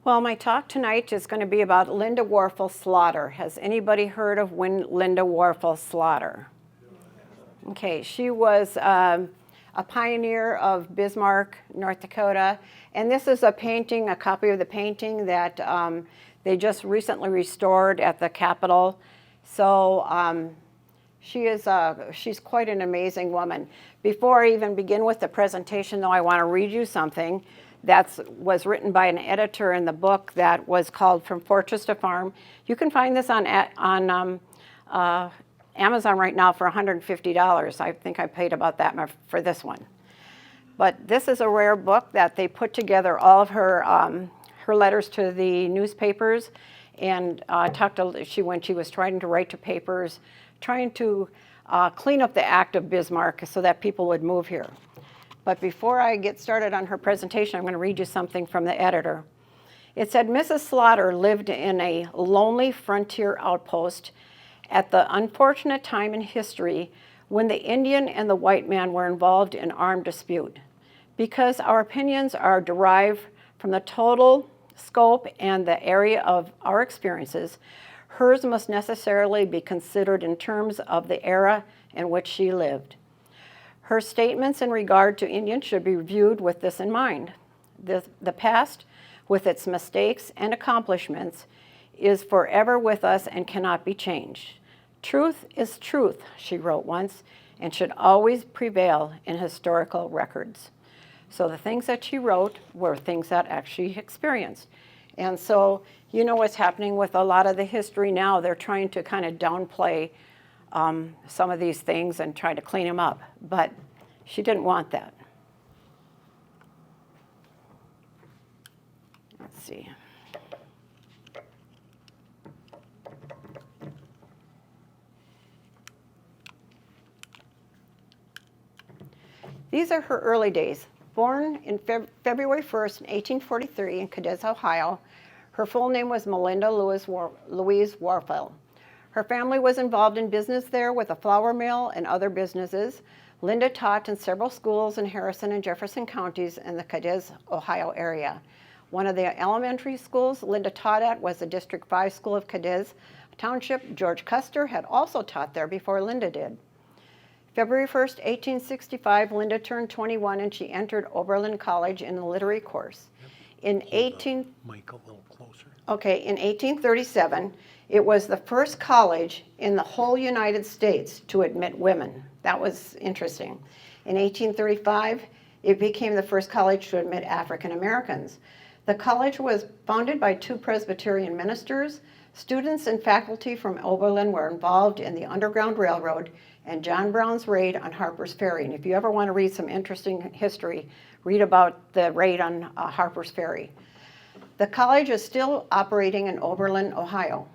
Well, my talk tonight is going to be about Linda Warfel Slaughter. Has anybody heard of Linda Warfel Slaughter? Okay, she was a pioneer of Bismarck, North Dakota, and this is a painting, a copy of the painting that they just recently restored at the Capitol. So she's quite an amazing woman. Before I even begin with the presentation, though, I want to read you something that was written by an editor in the book that was called From Fortress to Farm. You can find this on Amazon right now for $150. I think I paid about that for this one. But this is a rare book that they put together all of her letters to the newspapers, and when she was trying to write to papers, trying to clean up the act of Bismarck so that people would move here. But before I get started on her presentation, I'm going to read you something from the editor. It said, Mrs. Slaughter lived in a lonely frontier outpost at the unfortunate time in history when the Indian and the white man were involved in armed dispute. Because our opinions are derived from the total scope and the area of our experiences, hers must necessarily be considered in terms of the era in which she lived. Her statements in regard to Indians should be viewed with this in mind. The past, with its mistakes and accomplishments, is forever with us and cannot be changed. Truth is truth, she wrote once, and should always prevail in historical records. So the things that she wrote were things that actually experienced. And so you know what's happening with a lot of the history now. They're trying to kind of downplay some of these things and try to clean them up. But she didn't want that. Let's see. These are her early days. Born in February 1st, 1843 in Cadiz, Ohio, her full name was Melinda Louise Warfel. Her family was involved in business there with a flour mill and other businesses. Linda taught in several schools in Harrison and Jefferson counties in the Cadiz, Ohio area. One of the elementary schools Linda taught at was the District 5 School of Cadiz Township. George Custer had also taught there before Linda did. February 1st, 1865, Linda turned 21 and she entered Oberlin College in the literary course. In 1837, it was the first college in the whole United States to admit women. That was interesting. In 1835, it became the first college to admit African Americans. The college was founded by 2 Presbyterian ministers. Students and faculty from Oberlin were involved in the Underground Railroad and John Brown's raid on Harper's Ferry. And if you ever want to read some interesting history, read about the raid on Harper's Ferry. The college is still operating in Oberlin, Ohio.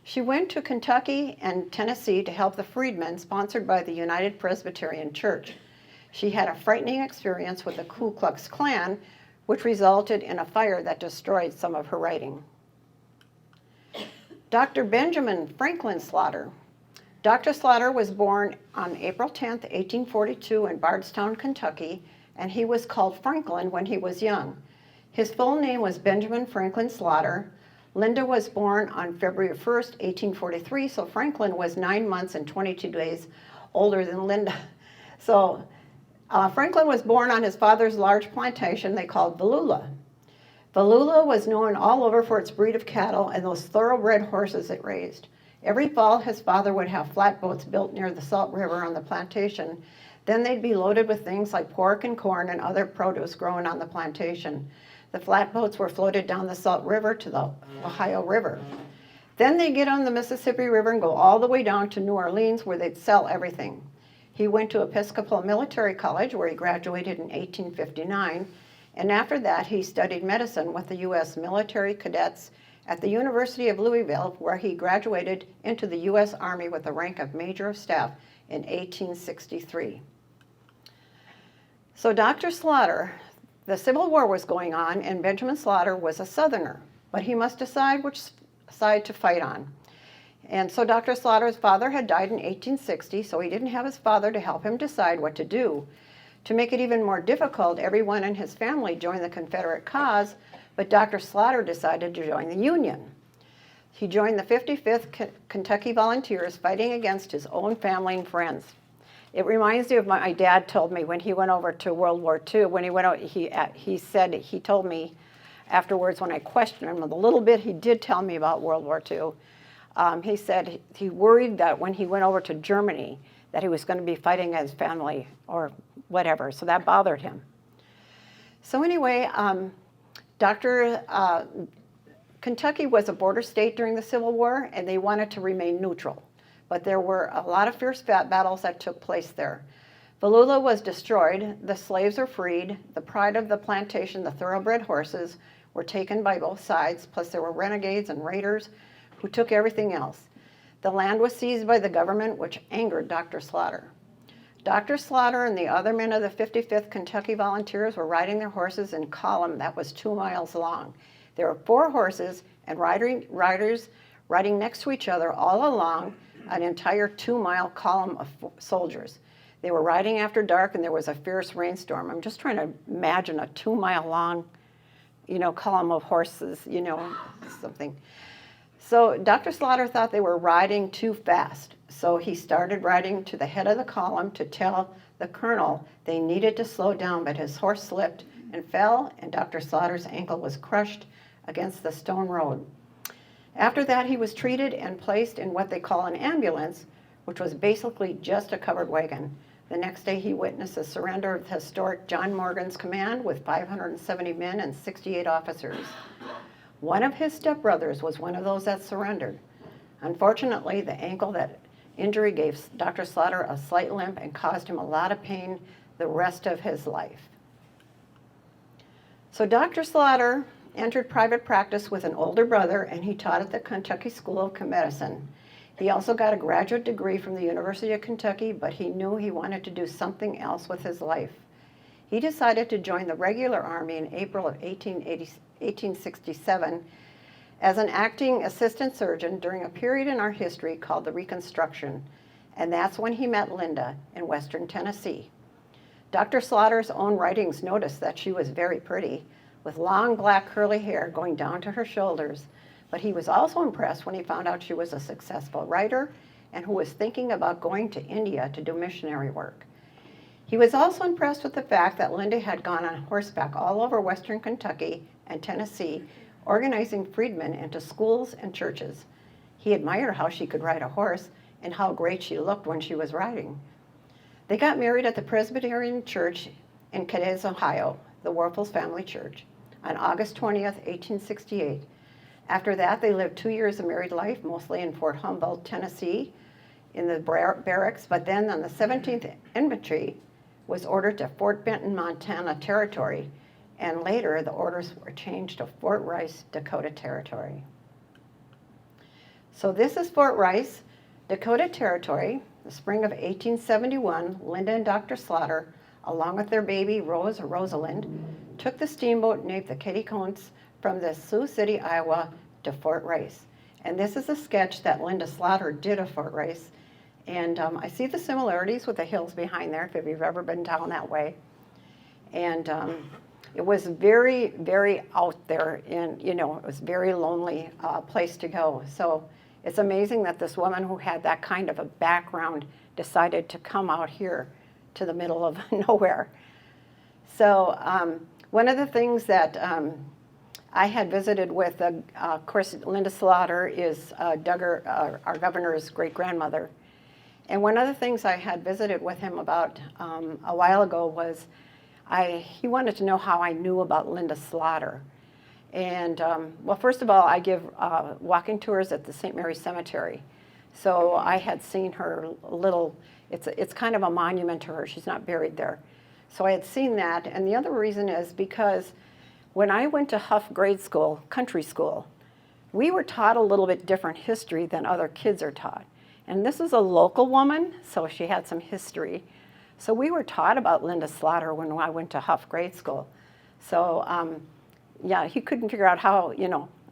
She went to Kentucky and Tennessee to help the freedmen sponsored by the United Presbyterian Church. She had a frightening experience with the Ku Klux Klan, which resulted in a fire that destroyed some of her writing. Dr. Benjamin Franklin Slaughter. Dr. Slaughter was born on April 10, 1842 in Bardstown, Kentucky, and he was called Franklin when he was young. His full name was Benjamin Franklin Slaughter. Linda was born on February 1st, 1843, so Franklin was 9 months and 22 days older than Linda. So Franklin was born on his father's large plantation they called Valula. Valula was known all over for its breed of cattle and those thoroughbred horses it raised. Every fall, his father would have flatboats built near the Salt River on the plantation. Then they'd be loaded with things like pork and corn and other produce grown on the plantation. The flatboats were floated down the Salt River to the Ohio River. Then they'd get on the Mississippi River and go all the way down to New Orleans where they'd sell everything. He went to Episcopal Military College where he graduated in 1859, and after that he studied medicine with the U.S. military cadets at the University of Louisville, where he graduated into the U.S. Army with the rank of Major of Staff in 1863. So Dr. Slaughter, the Civil War was going on, and Benjamin Slaughter was a Southerner, but he must decide which side to fight on. And so Dr. Slaughter's father had died in 1860, so he didn't have his father to help him decide what to do. To make it even more difficult, everyone in his family joined the Confederate cause, But Dr. Slaughter decided to join the Union. He joined the 55th Kentucky Volunteers, fighting against his own family and friends. It reminds me of my dad told me when he went over to World War II. When he went out, he told me afterwards when I questioned him a little bit, he did tell me about World War II. He said he worried that when he went over to Germany that he was going to be fighting his family or whatever, so that bothered him. So anyway, Kentucky was a border state during the Civil War, and they wanted to remain neutral. But there were a lot of fierce battles that took place there. Wallula was destroyed, the slaves were freed, the pride of the plantation, the thoroughbred horses, were taken by both sides, plus there were renegades and raiders who took everything else. The land was seized by the government, which angered Dr. Slaughter. Dr. Slaughter and the other men of the 55th Kentucky Volunteers were riding their horses in column that was 2 miles long. There were 4 horses and riders riding next to each other all along an entire 2-mile column of soldiers. They were riding after dark, and there was a fierce rainstorm. I'm just trying to imagine a 2-mile long, column of horses, something. So Dr. Slaughter thought they were riding too fast. So he started riding to the head of the column to tell the colonel they needed to slow down, but his horse slipped and fell, and Dr. Slaughter's ankle was crushed against the stone road. After that, he was treated and placed in what they call an ambulance, which was basically just a covered wagon. The next day, he witnessed the surrender of the historic John Morgan's command with 570 men and 68 officers. One of his stepbrothers was one of those that surrendered. Unfortunately, the ankle injury gave Dr. Slaughter a slight limp and caused him a lot of pain the rest of his life. So Dr. Slaughter entered private practice with an older brother, and he taught at the Kentucky School of Medicine. He also got a graduate degree from the University of Kentucky, but he knew he wanted to do something else with his life. He decided to join the regular Army in April of 1867 as an acting assistant surgeon during a period in our history called the Reconstruction, and that's when he met Linda in Western Tennessee. Dr. Slaughter's own writings noticed that she was very pretty, with long black curly hair going down to her shoulders, but he was also impressed when he found out she was a successful writer and who was thinking about going to India to do missionary work. He was also impressed with the fact that Linda had gone on horseback all over Western Kentucky and Tennessee, organizing freedmen into schools and churches. He admired how she could ride a horse and how great she looked when she was riding. They got married at the Presbyterian Church in Cadiz, Ohio, the Warfel's family church, on August 20th, 1868. After that, they lived 2 years of married life, mostly in Fort Humboldt, Tennessee, in the barracks, but then on the 17th Infantry was ordered to Fort Benton, Montana Territory, and later the orders were changed to Fort Rice, Dakota Territory. So this is Fort Rice, Dakota Territory. The spring of 1871, Linda and Dr. Slaughter, along with their baby, Rosalind, took the steamboat named the Kittycones from the Sioux City, Iowa, to Fort Rice. And this is a sketch that Linda Slaughter did of Fort Rice. And I see the similarities with the hills behind there, if you've ever been down that way. And it was very, very out there, and it was a very lonely place to go. So it's amazing that this woman who had that kind of a background decided to come out here to the middle of nowhere. So one of the things that I had visited with, of course, Linda Slaughter is Duggar, our governor's great-grandmother. And one of the things I had visited with him about a while ago was he wanted to know how I knew about Linda Slaughter. And well, first of all, I give walking tours at the St. Mary's Cemetery. So I had seen her little, it's kind of a monument to her. She's not buried there. So I had seen that. And the other reason is because when I went to Huff grade school, country school, we were taught a little bit different history than other kids are taught. And this is a local woman, so she had some history. So we were taught about Linda Slaughter when I went to Huff grade school. So yeah, he couldn't figure out how,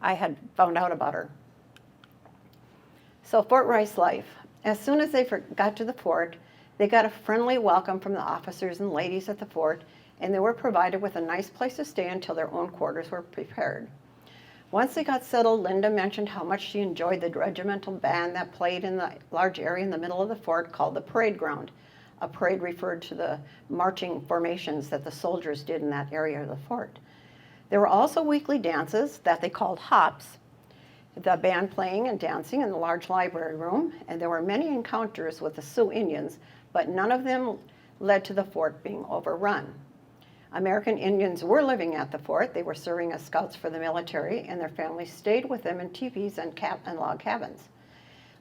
I had found out about her. So Fort Rice life. As soon as they got to the fort, they got a friendly welcome from the officers and ladies at the fort, and they were provided with a nice place to stay until their own quarters were prepared. Once they got settled, Linda mentioned how much she enjoyed the regimental band that played in the large area in the middle of the fort called the parade ground. A parade referred to the marching formations that the soldiers did in that area of the fort. There were also weekly dances that they called hops, the band playing and dancing in the large library room, and there were many encounters with the Sioux Indians, but none of them led to the fort being overrun. American Indians were living at the fort. They were serving as scouts for the military, and their families stayed with them in teepees and log cabins.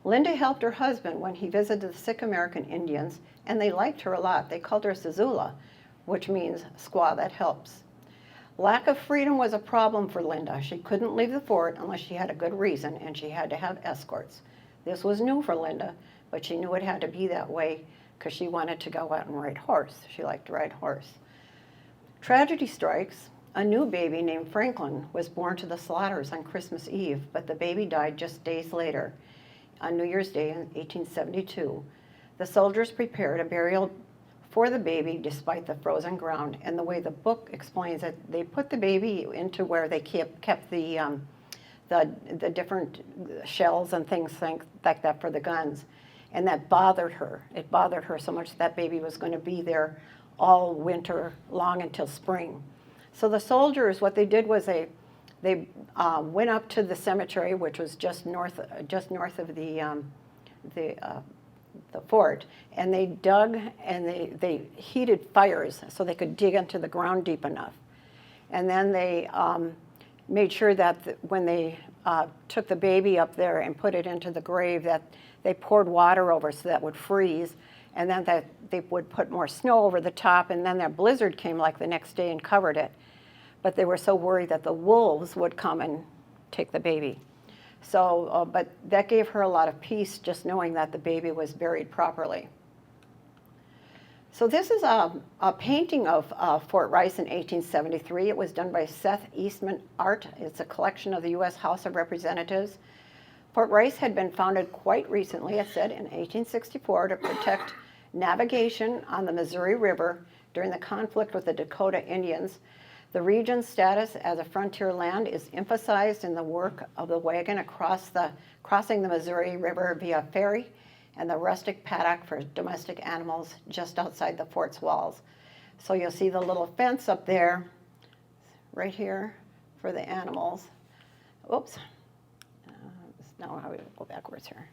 Linda helped her husband when he visited the sick American Indians, and they liked her a lot. They called her Sazula, which means squaw that helps. Lack of freedom was a problem for Linda. She couldn't leave the fort unless she had a good reason, and she had to have escorts. This was new for Linda, but she knew it had to be that way because she wanted to go out and ride horse. She liked to ride horse. Tragedy strikes. A new baby named Franklin was born to the Slaughters on Christmas Eve, but the baby died just days later, on New Year's Day in 1872. The soldiers prepared a burial for the baby despite the frozen ground, and the way the book explains it, they put the baby into where they kept the different shells and things like that for the guns, and that bothered her. It bothered her so much that baby was going to be there all winter long until spring. So the soldiers, what they did was they went up to the cemetery, which was just north of the fort, and they dug and they heated fires so they could dig into the ground deep enough. And then they made sure that when they took the baby up there and put it into the grave, that they poured water over so that it would freeze, and then that they would put more snow over the top, and then that blizzard came like the next day and covered it. But they were so worried that the wolves would come and take the baby. So, but that gave her a lot of peace, just knowing that the baby was buried properly. So this is a painting of Fort Rice in 1873. It was done by Seth Eastman Art. It's a collection of the U.S. House of Representatives. Fort Rice had been founded quite recently, it said, in 1864 to protect navigation on the Missouri River during the conflict with the Dakota Indians. The region's status as a frontier land is emphasized in the work of the wagon crossing the Missouri River via ferry and the rustic paddock for domestic animals just outside the fort's walls. So you'll see the little fence up there, right here, for the animals. Oops. Now I will go backwards here.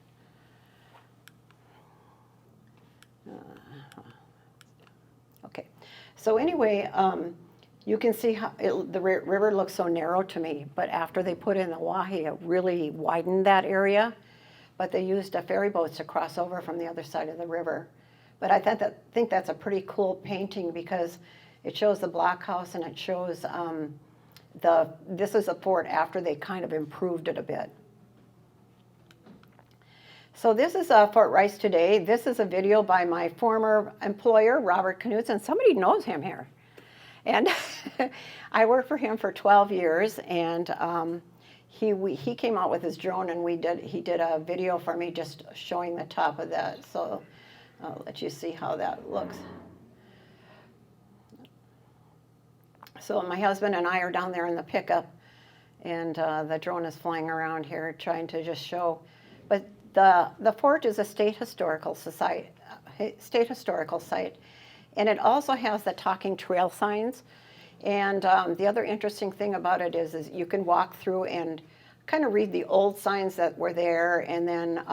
Okay. So anyway, you can see how the river looks so narrow to me, but after they put in the wahi, it really widened that area. But they used ferry boats to cross over from the other side of the river. But I think that's a pretty cool painting because it shows the blockhouse and it shows this is a fort after they kind of improved it a bit. So this is Fort Rice today. This is a video by my former employer, Robert Knudsen. Somebody knows him here. And I worked for him for 12 years, and he came out with his drone, and he did a video for me just showing the top of that. So I'll let you see how that looks. So my husband and I are down there in the pickup, and the drone is flying around here trying to just show. But the fort is a state historical site, and it also has the talking trail signs. And the other interesting thing about it is you can walk through and kind of read the old signs that were there, and then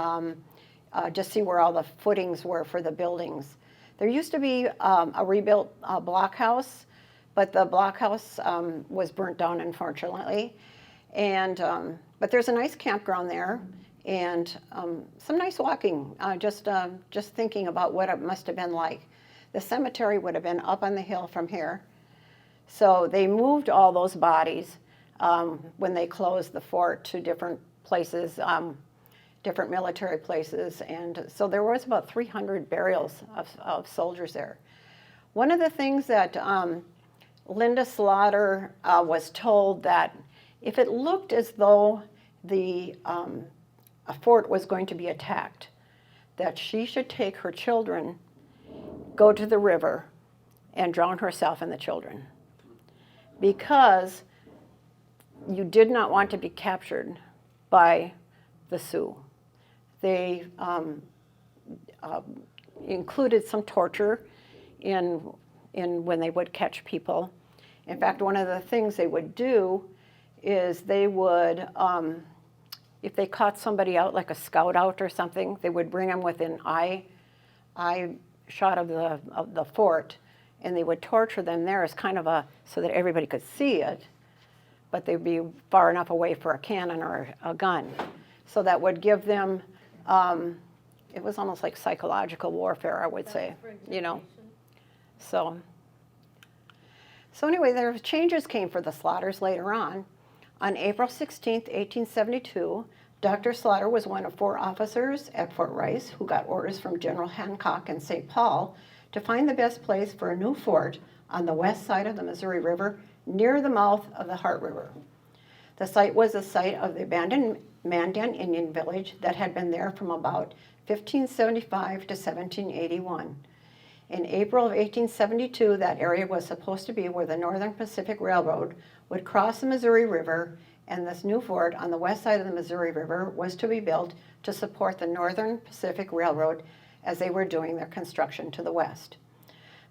just see where all the footings were for the buildings. There used to be a rebuilt blockhouse, but the blockhouse was burnt down, unfortunately. And but there's a nice campground there, and some nice walking. Just thinking about what it must have been like. The cemetery would have been up on the hill from here. So they moved all those bodies when they closed the fort to different places, different military places. And so there was about 300 burials of soldiers there. One of the things that Linda Slaughter was told that if it looked as though a fort was going to be attacked, that she should take her children, go to the river, and drown herself and the children, because you did not want to be captured by the Sioux. They included some torture in when they would catch people. In fact, one of the things they would do is they would, if they caught somebody out, like a scout out or something, they would bring them within eye shot of the fort, and they would torture them there as kind of so that everybody could see it, but they'd be far enough away for a cannon or a gun. So that would give them, it was almost like psychological warfare, I would say, you know. So anyway, there changes came for the Slaughters later on. On April 16th, 1872, Dr. Slaughter was one of 4 officers at Fort Rice who got orders from General Hancock in St. Paul to find the best place for a new fort on the west side of the Missouri River near the mouth of the Heart River. The site was the site of the abandoned Mandan Indian village that had been there from about 1575 to 1781. In April of 1872, that area was supposed to be where the Northern Pacific Railroad would cross the Missouri River, and this new fort on the west side of the Missouri River was to be built to support the Northern Pacific Railroad as they were doing their construction to the west.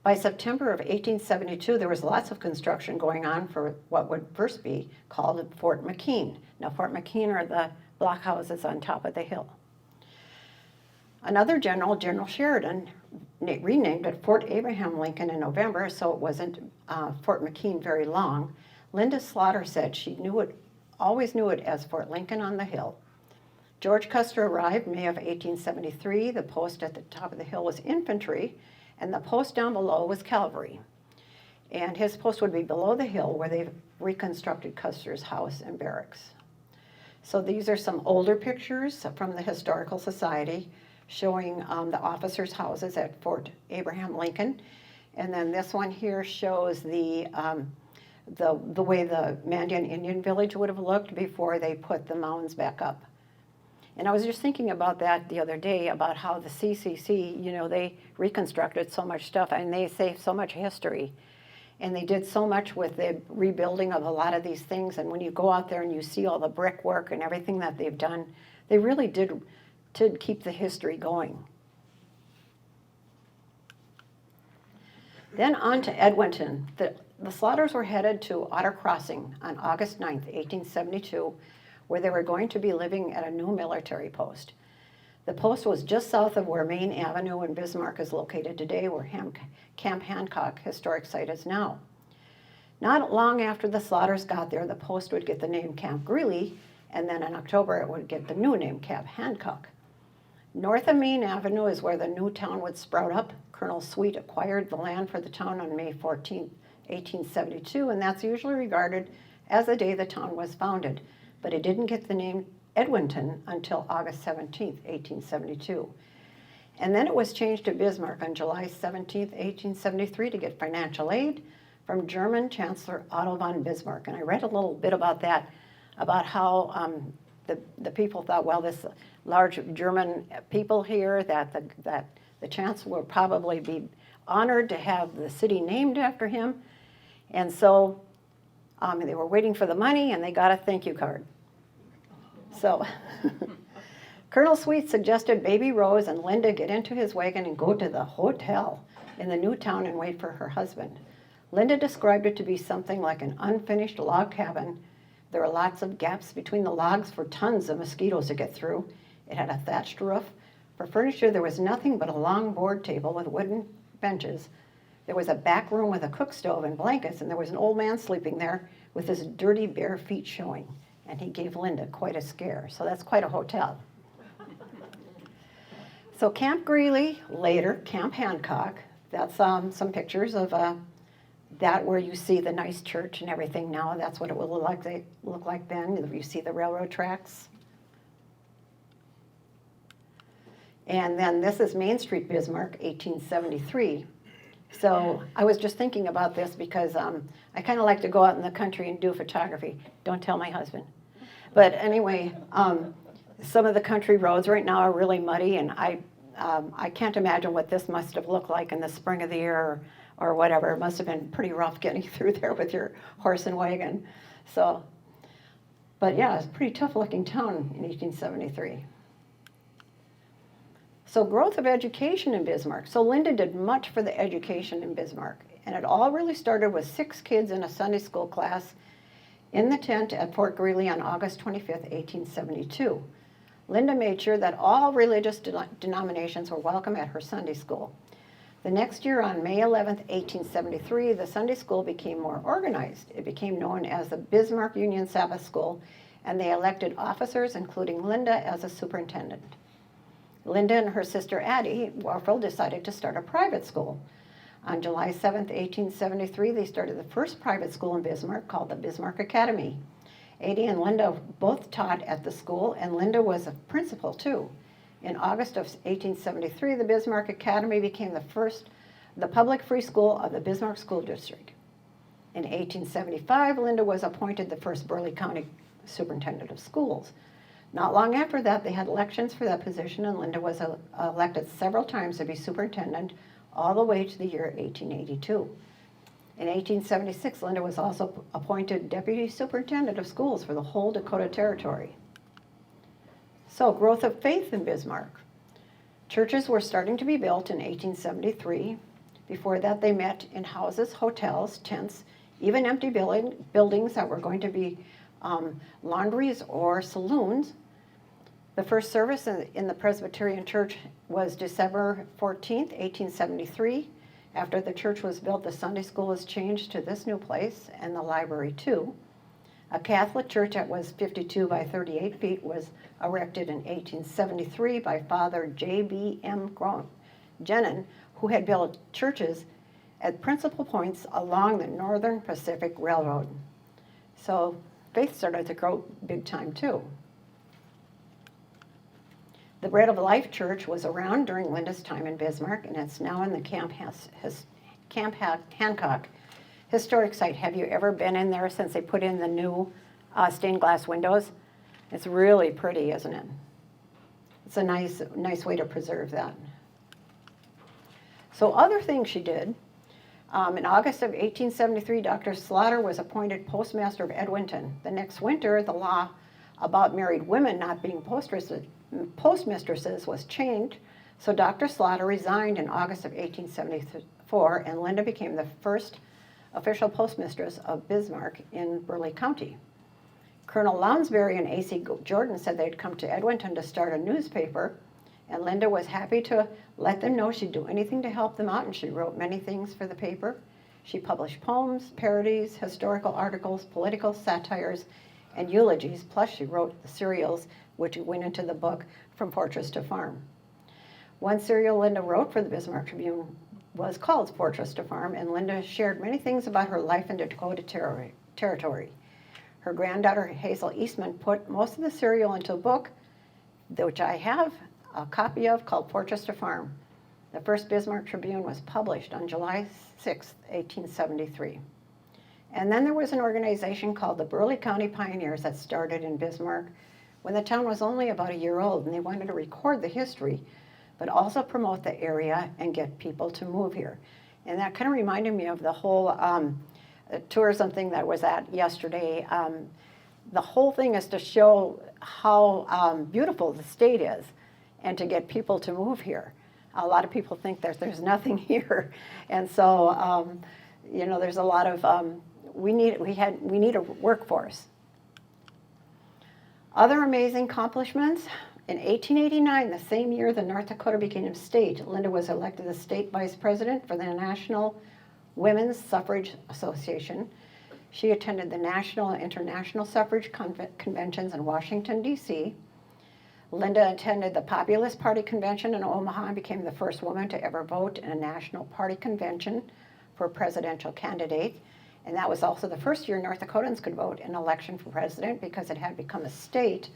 By September of 1872, there was lots of construction going on for what would first be called Fort McKean. Now, Fort McKean are the blockhouses on top of the hill. Another general, General Sheridan, renamed it Fort Abraham Lincoln in November, so it wasn't Fort McKean very long. Linda Slaughter said she always knew it as Fort Lincoln on the hill. George Custer arrived May of 1873. The post at the top of the hill was infantry, and the post down below was cavalry. And his post would be below the hill where they've reconstructed Custer's house and barracks. So these are some older pictures from the Historical Society showing the officers' houses at Fort Abraham Lincoln. And then this one here shows the way the Mandan Indian village would have looked before they put the mounds back up. And I was just thinking about that the other day, about how the CCC, you know, they reconstructed so much stuff and they saved so much history. And they did so much with the rebuilding of a lot of these things. And when you go out there and you see all the brickwork and everything that they've done, they really did to keep the history going. Then on to Edwinton. The Slaughters were headed to Otter Crossing on August 9th, 1872, where they were going to be living at a new military post. The post was just south of where Main Avenue in Bismarck is located today, where Camp Hancock Historic Site is now. Not long after the Slaughters got there, the post would get the name Camp Greeley, and then in October it would get the new name Camp Hancock. North of Main Avenue is where the new town would sprout up. Colonel Sweet acquired the land for the town on May 14, 1872, and that's usually regarded as the day the town was founded. But it didn't get the name Edwinton until August 17, 1872. And then it was changed to Bismarck on July 17, 1873 to get financial aid from German Chancellor Otto von Bismarck. And I read a little bit about that, about how the people thought, well, this large German people here, that the chancellor will probably be honored to have the city named after him. And so they were waiting for the money, and they got a thank you card. So Colonel Sweet suggested Baby Rose and Linda get into his wagon and go to the hotel in the new town and wait for her husband. Linda described it to be something like an unfinished log cabin. There were lots of gaps between the logs for tons of mosquitoes to get through. It had a thatched roof. For furniture, there was nothing but a long board table with wooden benches. There was a back room with a cook stove and blankets, and there was an old man sleeping there with his dirty bare feet showing. And he gave Linda quite a scare. So that's quite a hotel. So Camp Greeley, later Camp Hancock, that's some pictures of that where you see the nice church and everything now. That's what it will look like then. You see the railroad tracks. And then this is Main Street, Bismarck, 1873. So I was just thinking about this because I kind of like to go out in the country and do photography. Don't tell my husband. But anyway, some of the country roads right now are really muddy, and I can't imagine what this must have looked like in the spring of the year or whatever. It must have been pretty rough getting through there with your horse and wagon. So, but yeah, it's a pretty tough looking town in 1873. So growth of education in Bismarck. So Linda did much for the education in Bismarck. And it all really started with 6 kids in a Sunday school class in the tent at Fort Greeley on August 25th, 1872. Linda made sure that all religious denominations were welcome at her Sunday school. The next year, on May 11th, 1873, the Sunday school became more organized. It became known as the Bismarck Union Sabbath School, and they elected officers, including Linda, as a superintendent. Linda and her sister Addie Warfel decided to start a private school. On July 7, 1873, they started the first private school in Bismarck called the Bismarck Academy. Addie and Linda both taught at the school, and Linda was a principal too. In August of 1873, the Bismarck Academy became the public free school of the Bismarck School District. In 1875, Linda was appointed the first Burleigh County Superintendent of Schools. Not long after that, they had elections for that position, and Linda was elected several times to be superintendent all the way to the year 1882. In 1876, Linda was also appointed deputy superintendent of schools for the whole Dakota Territory. So, growth of faith in Bismarck. Churches were starting to be built in 1873. Before that, they met in houses, hotels, tents, even empty buildings that were going to be laundries or saloons. The first service in the Presbyterian Church was December 14th, 1873. After the church was built, the Sunday school was changed to this new place, and the library too. A Catholic church that was 52 by 38 feet was erected in 1873 by Father J.B.M. Jenin, who had built churches at principal points along the Northern Pacific Railroad. So faith started to grow big time too. The Bread of Life Church was around during Linda's time in Bismarck, and it's now in the Camp Hancock historic site. Have you ever been in there since they put in the new stained glass windows? It's really pretty, isn't it? It's a nice way to preserve that. So other things she did. In August of 1873, Dr. Slaughter was appointed postmaster of Edwinton. The next winter, the law about married women not being postmistresses was changed, so Dr. Slaughter resigned in August of 1874, and Linda became the first official postmistress of Bismarck in Burleigh County. Colonel Lounsbury and A.C. Jordan said they'd come to Edwinton to start a newspaper, and Linda was happy to let them know she'd do anything to help them out, and she wrote many things for the paper. She published poems, parodies, historical articles, political satires, and eulogies, plus she wrote the serials which went into the book From Fortress to Farm. One serial Linda wrote for the Bismarck Tribune was called Fortress to Farm, and Linda shared many things about her life in the Dakota Territory. Her granddaughter Hazel Eastman put most of the serial into a book, which I have a copy of, called Fortress to Farm. The first Bismarck Tribune was published on July 6, 1873. And then there was an organization called the Burleigh County Pioneers that started in Bismarck when the town was only about a year old, and they wanted to record the history, but also promote the area and get people to move here. And that kind of reminded me of the whole tourism thing that was at yesterday. The whole thing is to show how beautiful the state is and to get people to move here. A lot of people think that there's nothing here. And so, there's a lot of, we need a workforce. Other amazing accomplishments. In 1889, the same year the North Dakota became a state, Linda was elected the state vice president for the National Women's Suffrage Association. She attended the national and international suffrage conventions in Washington, D.C. Linda attended the Populist Party convention in Omaha and became the first woman to ever vote in a national party convention for a presidential candidate. And that was also the first year North Dakotans could vote in an election for president because it had become a state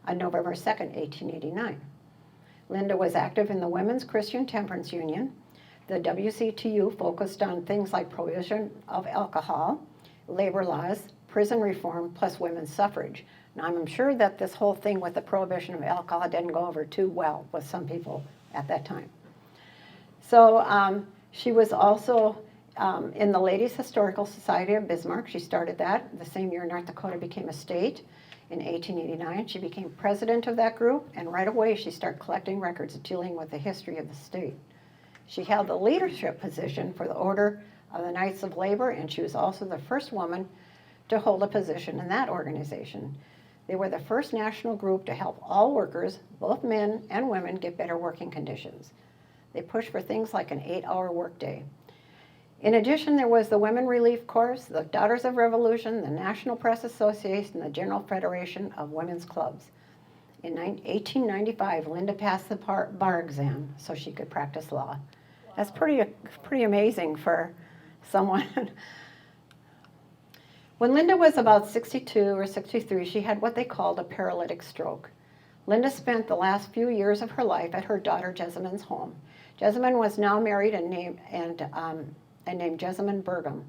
on November 2nd, 1889. Linda was active in the Women's Christian Temperance Union. The WCTU focused on things like prohibition of alcohol, labor laws, prison reform, plus women's suffrage. Now, I'm sure that this whole thing with the prohibition of alcohol didn't go over too well with some people at that time. So she was also in the Ladies Historical Society of Bismarck. She started that. The same year North Dakota became a state. In 1889, she became president of that group, and right away she started collecting records dealing with the history of the state. She held the leadership position for the Order of the Knights of Labor, and she was also the first woman to hold a position in that organization. They were the first national group to help all workers, both men and women, get better working conditions. They pushed for things like an 8-hour workday. In addition, there was the Women Relief Corps, the Daughters of Revolution, the National Press Association, and the General Federation of Women's Clubs. In 1895, Linda passed the bar exam so she could practice law. That's pretty amazing for someone. When Linda was about 62 or 63, she had what they called a paralytic stroke. Linda spent the last few years of her life at her daughter Jessamyn's home. Jessamyn was now married and named Jessamyn Burgum.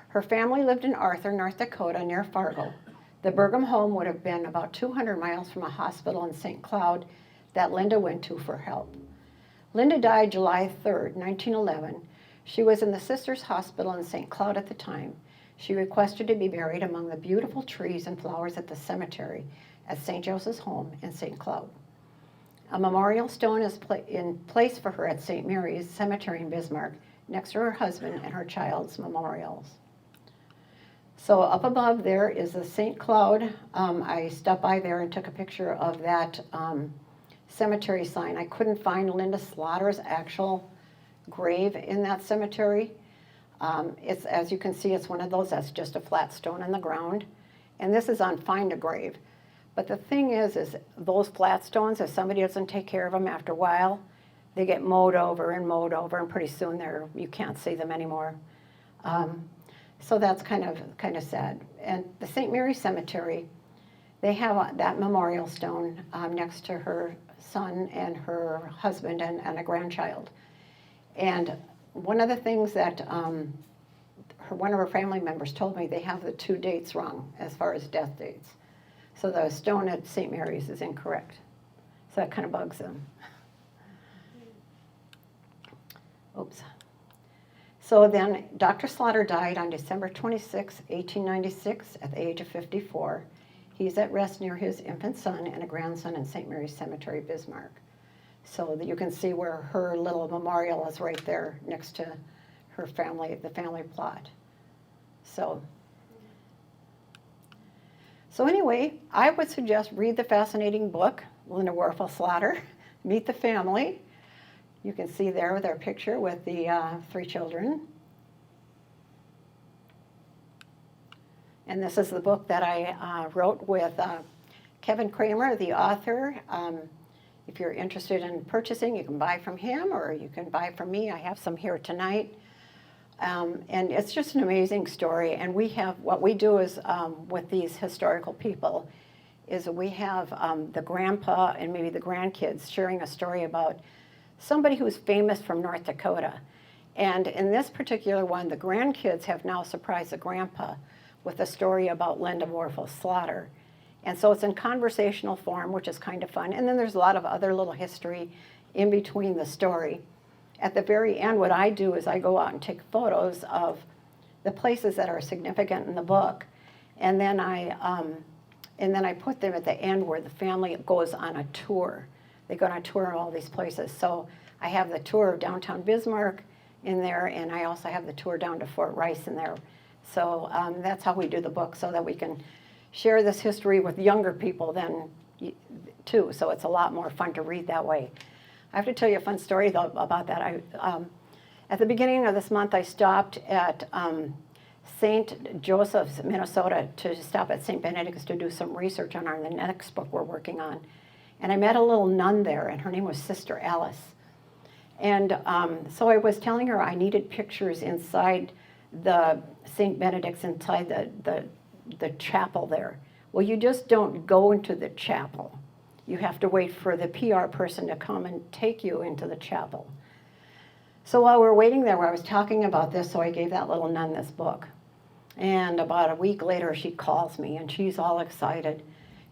Her family lived in Arthur, North Dakota, near Fargo. The Burgum home would have been about 200 miles from a hospital in St. Cloud that Linda went to for help. Linda died July 3rd, 1911. She was in the Sisters Hospital in St. Cloud at the time. She requested to be buried among the beautiful trees and flowers at the cemetery at St. Joseph's home in St. Cloud. A memorial stone is in place for her at St. Mary's Cemetery in Bismarck, next to her husband and her child's memorials. So up above there is the St. Cloud. I stopped by there and took a picture of that cemetery sign. I couldn't find Linda Slaughter's actual grave in that cemetery. It's, as you can see, it's one of those that's just a flat stone in the ground. And this is on Find a Grave. But the thing is those flat stones, if somebody doesn't take care of them after a while, they get mowed over, and pretty soon you can't see them anymore. So that's kind of sad. And the St. Mary's Cemetery, they have that memorial stone next to her son and her husband and a grandchild. And one of the things that one of her family members told me, they have the 2 dates wrong as far as death dates. So the stone at St. Mary's is incorrect. So that kind of bugs them. Oops. So then Dr. Slaughter died on December 26, 1896 at the age of 54. He's at rest near his infant son and a grandson in St. Mary's Cemetery, Bismarck. So that you can see where her little memorial is right there next to her family, the family plot. So anyway, I would suggest read the fascinating book, Linda Warfel Slaughter, Meet the Family. You can see there their picture with the 3 children. And this is the book that I wrote with Kevin Kramer, the author. If you're interested in purchasing, you can buy from him or you can buy from me. I have some here tonight. And it's just an amazing story. And what we do is with these historical people is we have the grandpa and maybe the grandkids sharing a story about somebody who's famous from North Dakota. And in this particular one, the grandkids have now surprised the grandpa with a story about Linda Warfel Slaughter. And so it's in conversational form, which is kind of fun. And then there's a lot of other little history in between the story. At the very end, what I do is I go out and take photos of the places that are significant in the book. And then I put them at the end where the family goes on a tour. They go on a tour of all these places. So I have the tour of downtown Bismarck in there, and I also have the tour down to Fort Rice in there. So that's how we do the book, so that we can share this history with younger people too. So it's a lot more fun to read that way. I have to tell you a fun story though about that. At the beginning of this month, I stopped at St. Joseph's, Minnesota, to stop at St. Benedict's to do some research on the next book we're working on. And I met a little nun there, and her name was Sister Alice. And so I was telling her I needed pictures inside the St. Benedict's, inside the chapel there. Well, you just don't go into the chapel. You have to wait for the PR person to come and take you into the chapel. So while we were waiting there, I was talking about this, so I gave that little nun this book. And about a week later, she calls me, and she's all excited.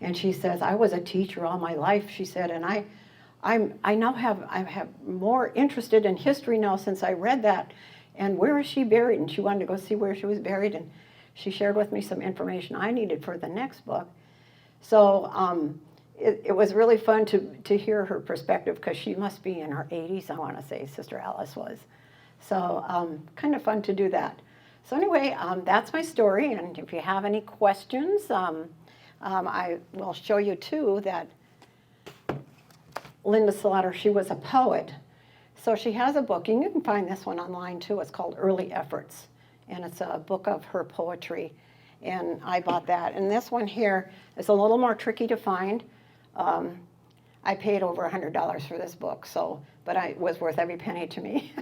And she says, I was a teacher all my life, she said, and I have more interested in history now since I read that. and where is she buried? And she wanted to go see where she was buried, and she shared with me some information I needed for the next book. So it was really fun to hear her perspective, because she must be in her 80s, I want to say, Sister Alice was. So kind of fun to do that. So anyway, that's my story, and if you have any questions, I will show you too that Linda Slaughter, she was a poet. So she has a book, and you can find this one online too. It's called Early Efforts, and it's a book of her poetry, and I bought that. And this one here is a little more tricky to find. I paid over $100 for this book, so, but it was worth every penny to me.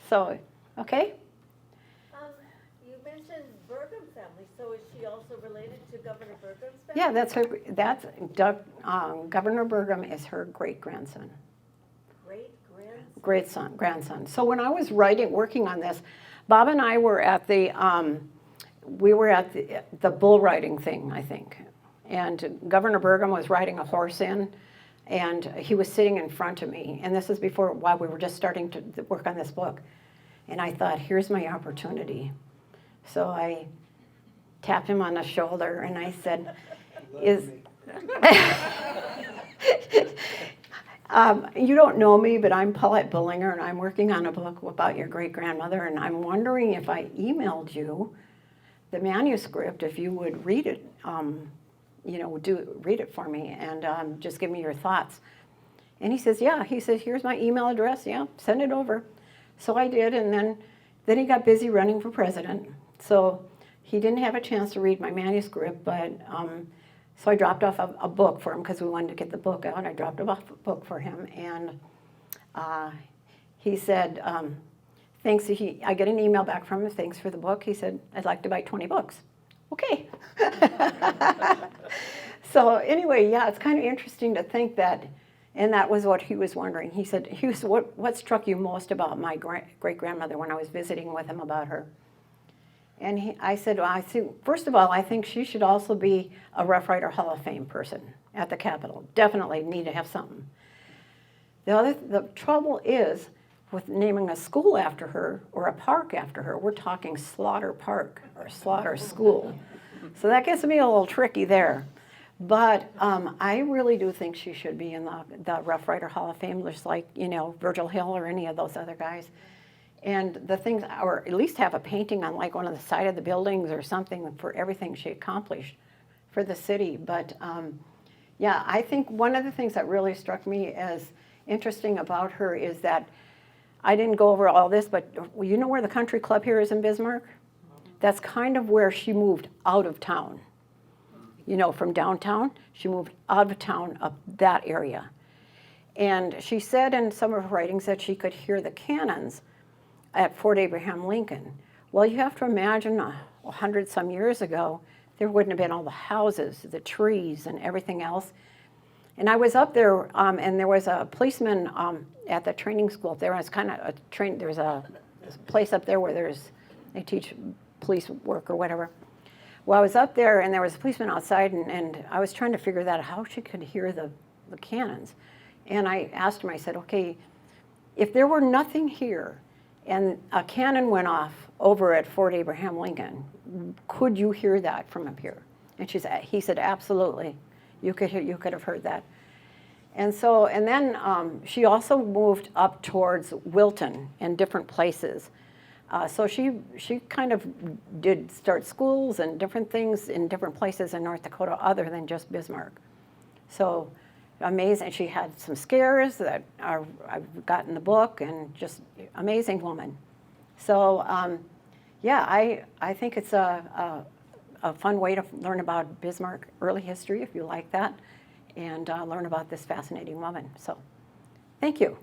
So, okay. You mentioned Burgum family, so is she also related to Governor Burgum's family? Yeah, that's Governor Burgum is her great-grandson. Grandson. So when I was working on this, Bob and I were at the bull riding thing, I think. And Governor Burgum was riding a horse in, and he was sitting in front of me. And this is while we were just starting to work on this book. And I thought, here's my opportunity. So I tapped him on the shoulder, and I said, you don't know me, but I'm Paulette Bullinger, and I'm working on a book about your great-grandmother, and I'm wondering if I emailed you the manuscript, if you would read it, read it for me, and just give me your thoughts. And he says, yeah. He says, here's my email address. Yeah, send it over. So I did, and then he got busy running for president. So he didn't have a chance to read my manuscript, but so I dropped off a book for him, because we wanted to get the book out. I dropped off a book for him, and he said, thanks. I get an email back from him, thanks for the book. He said, I'd like to buy 20 books. Okay. So anyway, yeah, it's kind of interesting to think that, and that was what he was wondering. He said, Hughes, what struck you most about my great-grandmother when I was visiting with him about her? And I said, well, first of all, I think she should also be a Rough Rider Hall of Fame person at the Capitol. Definitely need to have something. The trouble is with naming a school after her or a park after her. We're talking Slaughter Park or Slaughter School. So that gets me a little tricky there. But I really do think she should be in the Rough Rider Hall of Fame, just like, Virgil Hill or any of those other guys. And the things, or at least have a painting on like one of the side of the buildings or something for everything she accomplished for the city. But yeah, I think one of the things that really struck me as interesting about her is that I didn't go over all this, but you know where the country club here is in Bismarck? That's kind of where she moved out of town. From downtown, she moved out of town up that area. And she said in some of her writings that she could hear the cannons at Fort Abraham Lincoln. Well, you have to imagine 100-some years ago, there wouldn't have been all the houses, the trees, and everything else. And I was up there, and there was a policeman at the training school. There was kind of there's a place up there where they teach police work or whatever. Well, I was up there, and there was a policeman outside, and I was trying to figure that out, how she could hear the cannons. And I asked him, I said, okay, if there were nothing here, and a cannon went off over at Fort Abraham Lincoln, could you hear that from up here? And he said, absolutely. You could have heard that. And then she also moved up towards Wilton and different places. So she kind of did start schools and different things in different places in North Dakota other than just Bismarck. So amazing. She had some scares that I've got in the book, and just amazing woman. So yeah, I think it's a fun way to learn about Bismarck early history, if you like that, and learn about this fascinating woman. So thank you.